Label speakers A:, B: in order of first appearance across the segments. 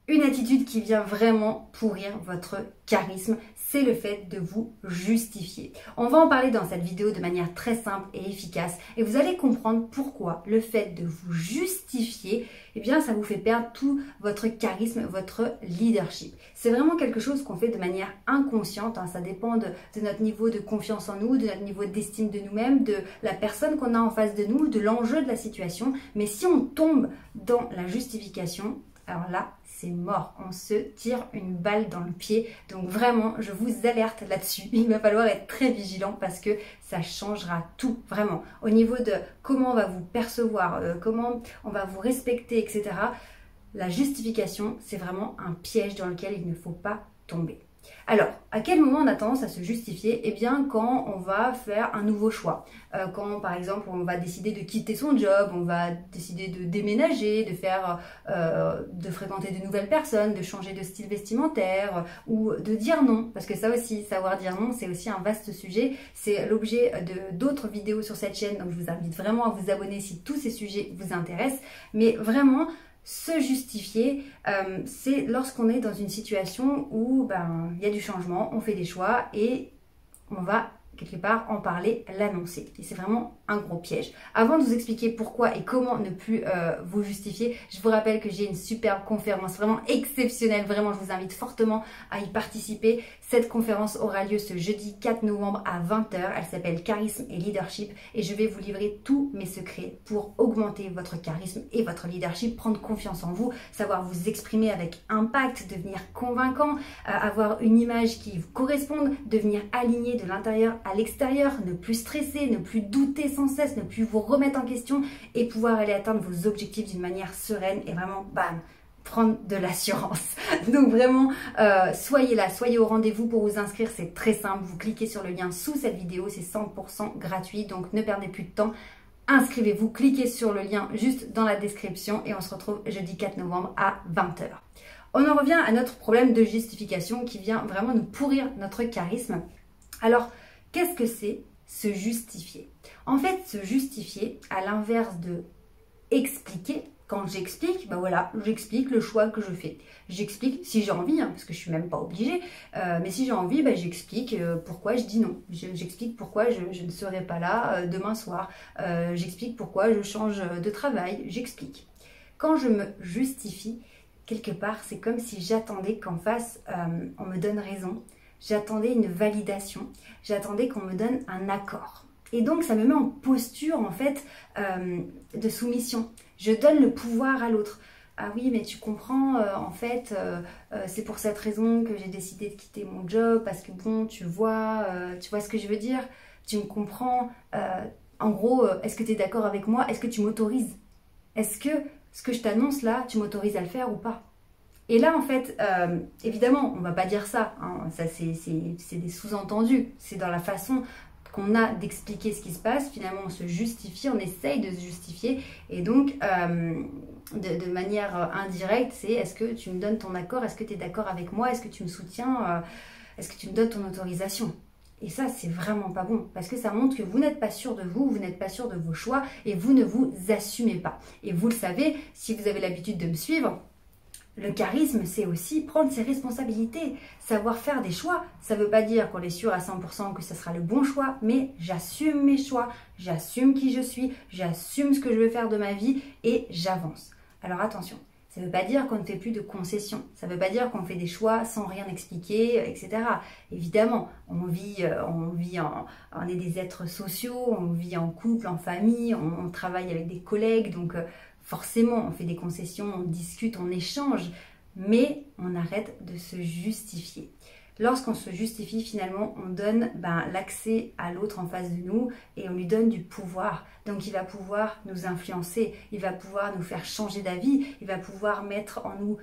A: Une attitude qui vient vraiment pourrir votre charisme, c'est le fait de vous justifier. On va en parler dans cette vidéo de manière très simple et efficace et vous allez comprendre pourquoi le fait de vous justifier, eh bien ça vous fait perdre tout votre charisme, votre leadership. C'est vraiment quelque chose qu'on fait de manière inconsciente, ça dépend de notre niveau de confiance en nous, de notre niveau d'estime de nous-mêmes, de la personne qu'on a en face de nous, de l'enjeu de la situation. Mais si on tombe dans la justification, alors là, c'est mort. On se tire une balle dans le pied. Donc vraiment, je vous alerte là-dessus. Il va falloir être très vigilant parce que ça changera tout, vraiment. Au niveau de comment on va vous percevoir, comment on va vous respecter, etc. La justification, c'est vraiment un piège dans lequel il ne faut pas tomber. Alors, à quel moment on a tendance à se justifier? Eh bien, quand on va faire un nouveau choix. Quand, par exemple, on va décider de quitter son job, on va décider de déménager, de fréquenter de nouvelles personnes, de changer de style vestimentaire ou de dire non. Parce que ça aussi, savoir dire non, c'est aussi un vaste sujet. C'est l'objet d'autres vidéos sur cette chaîne. Donc, je vous invite vraiment à vous abonner si tous ces sujets vous intéressent. Mais vraiment, se justifier, c'est lorsqu'on est dans une situation où il y a du changement, on fait des choix et on va quelque part en parler, l'annoncer. Et c'est vraiment un gros piège. Avant de vous expliquer pourquoi et comment ne plus vous justifier, je vous rappelle que j'ai une superbe conférence vraiment exceptionnelle. Vraiment, je vous invite fortement à y participer. Cette conférence aura lieu ce jeudi 4 novembre à 20 h. Elle s'appelle Charisme et Leadership et je vais vous livrer tous mes secrets pour augmenter votre charisme et votre leadership, prendre confiance en vous, savoir vous exprimer avec impact, devenir convaincant, avoir une image qui vous corresponde, devenir aligné de l'intérieur à l'extérieur, ne plus stresser, ne plus douter sans cesse, ne plus vous remettre en question et pouvoir aller atteindre vos objectifs d'une manière sereine et vraiment bam, prendre de l'assurance. Donc vraiment, soyez là, soyez au rendez-vous. Pour vous inscrire, c'est très simple. Vous cliquez sur le lien sous cette vidéo, c'est 100% gratuit, donc ne perdez plus de temps. Inscrivez-vous, cliquez sur le lien juste dans la description et on se retrouve jeudi 4 novembre à 20 h. On en revient à notre problème de justification qui vient vraiment nous pourrir notre charisme. Alors, qu'est-ce que c'est se justifier? En fait, se justifier, à l'inverse de expliquer, quand j'explique, voilà, j'explique le choix que je fais. J'explique si j'ai envie, parce que je suis même pas obligée, mais si j'ai envie, j'explique pourquoi je dis non. J'explique pourquoi je ne serai pas là demain soir. J'explique pourquoi je change de travail. J'explique. Quand je me justifie, quelque part, c'est comme si j'attendais qu'en face, on me donne raison. J'attendais une validation, j'attendais qu'on me donne un accord. Et donc, ça me met en posture, en fait, de soumission. Je donne le pouvoir à l'autre. Ah oui, mais tu comprends, en fait, c'est pour cette raison que j'ai décidé de quitter mon job, parce que bon, tu vois ce que je veux dire? Tu me comprends? En gros, est-ce que tu es d'accord avec moi? Est-ce que tu m'autorises? Est-ce que ce que je t'annonce là, tu m'autorises à le faire ou pas? Et là, en fait, évidemment, on ne va pas dire ça. Ça, c'est des sous-entendus. C'est dans la façon qu'on a d'expliquer ce qui se passe. Finalement, on se justifie, on essaye de se justifier. Et donc, de manière indirecte, c'est est-ce que tu me donnes ton accord? Est-ce que tu es d'accord avec moi? Est-ce que tu me soutiens? Est-ce que tu me donnes ton autorisation? Et ça, c'est vraiment pas bon, parce que ça montre que vous n'êtes pas sûr de vous, vous n'êtes pas sûr de vos choix, et vous ne vous assumez pas. Et vous le savez, si vous avez l'habitude de me suivre, le charisme, c'est aussi prendre ses responsabilités, savoir faire des choix. Ça ne veut pas dire qu'on est sûr à 100% que ce sera le bon choix, mais j'assume mes choix, j'assume qui je suis, j'assume ce que je veux faire de ma vie et j'avance. Alors attention, ça ne veut pas dire qu'on ne fait plus de concessions, ça ne veut pas dire qu'on fait des choix sans rien expliquer, etc. Évidemment, on est des êtres sociaux, on vit en couple, en famille, on travaille avec des collègues, donc forcément, on fait des concessions, on discute, on échange, mais on arrête de se justifier. Lorsqu'on se justifie, finalement, on donne l'accès à l'autre en face de nous et on lui donne du pouvoir. Donc, il va pouvoir nous influencer, il va pouvoir nous faire changer d'avis, il va pouvoir mettre en nous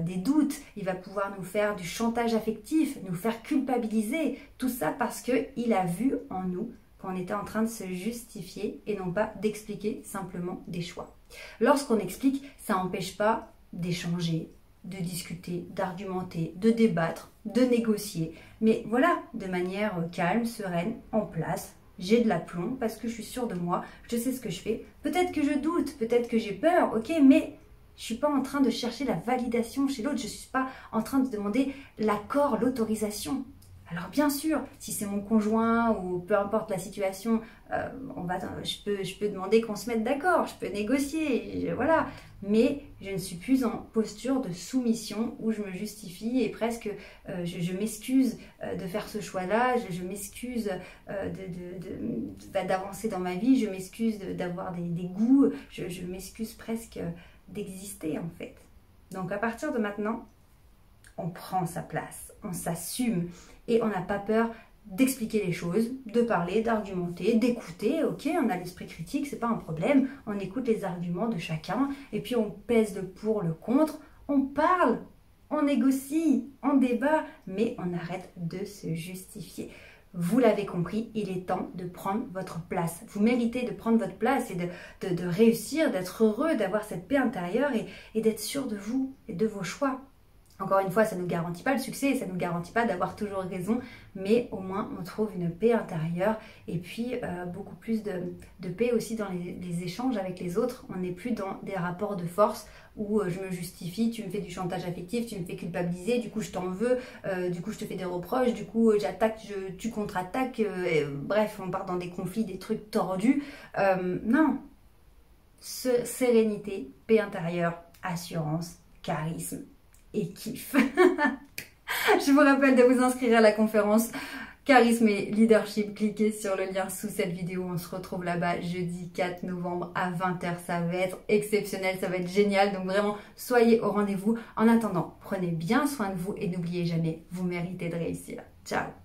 A: des doutes, il va pouvoir nous faire du chantage affectif, nous faire culpabiliser. Tout ça parce qu'il a vu en nous qu'on était en train de se justifier et non pas d'expliquer simplement des choix. Lorsqu'on explique, ça n'empêche pas d'échanger, de discuter, d'argumenter, de débattre, de négocier. Mais voilà, de manière calme, sereine, en place. J'ai de l'aplomb parce que je suis sûre de moi, je sais ce que je fais. Peut-être que je doute, peut-être que j'ai peur, ok, mais Je ne suis pas en train de chercher la validation chez l'autre. Je ne suis pas en train de demander l'accord, l'autorisation. Alors bien sûr, si c'est mon conjoint ou peu importe la situation, je peux demander qu'on se mette d'accord, je peux négocier, voilà. Mais je ne suis plus en posture de soumission où je me justifie et presque je m'excuse de faire ce choix-là, je m'excuse d'avancer dans ma vie, je m'excuse d'avoir des goûts, je m'excuse presque d'exister en fait. Donc à partir de maintenant, on prend sa place, on s'assume et on n'a pas peur d'expliquer les choses, de parler, d'argumenter, d'écouter. Ok, on a l'esprit critique, c'est pas un problème. On écoute les arguments de chacun et puis on pèse le pour, le contre. On parle, on négocie, on débat, mais on arrête de se justifier. Vous l'avez compris, il est temps de prendre votre place. Vous méritez de prendre votre place et de réussir, d'être heureux, d'avoir cette paix intérieure et d'être sûr de vous et de vos choix. Encore une fois, ça ne nous garantit pas le succès, ça ne nous garantit pas d'avoir toujours raison, mais au moins on trouve une paix intérieure et puis beaucoup plus de paix aussi dans les échanges avec les autres. On n'est plus dans des rapports de force où je me justifie, tu me fais du chantage affectif, tu me fais culpabiliser, du coup je t'en veux, du coup je te fais des reproches, du coup j'attaque, tu contre-attaques, bref, on part dans des conflits, des trucs tordus. Non, sérénité, paix intérieure, assurance, charisme et kiff. Je vous rappelle de vous inscrire à la conférence Charisme et Leadership. Cliquez sur le lien sous cette vidéo. On se retrouve là-bas jeudi 4 novembre à 20 h. Ça va être exceptionnel, ça va être génial. Donc vraiment, soyez au rendez-vous. En attendant, prenez bien soin de vous et n'oubliez jamais, vous méritez de réussir. Ciao!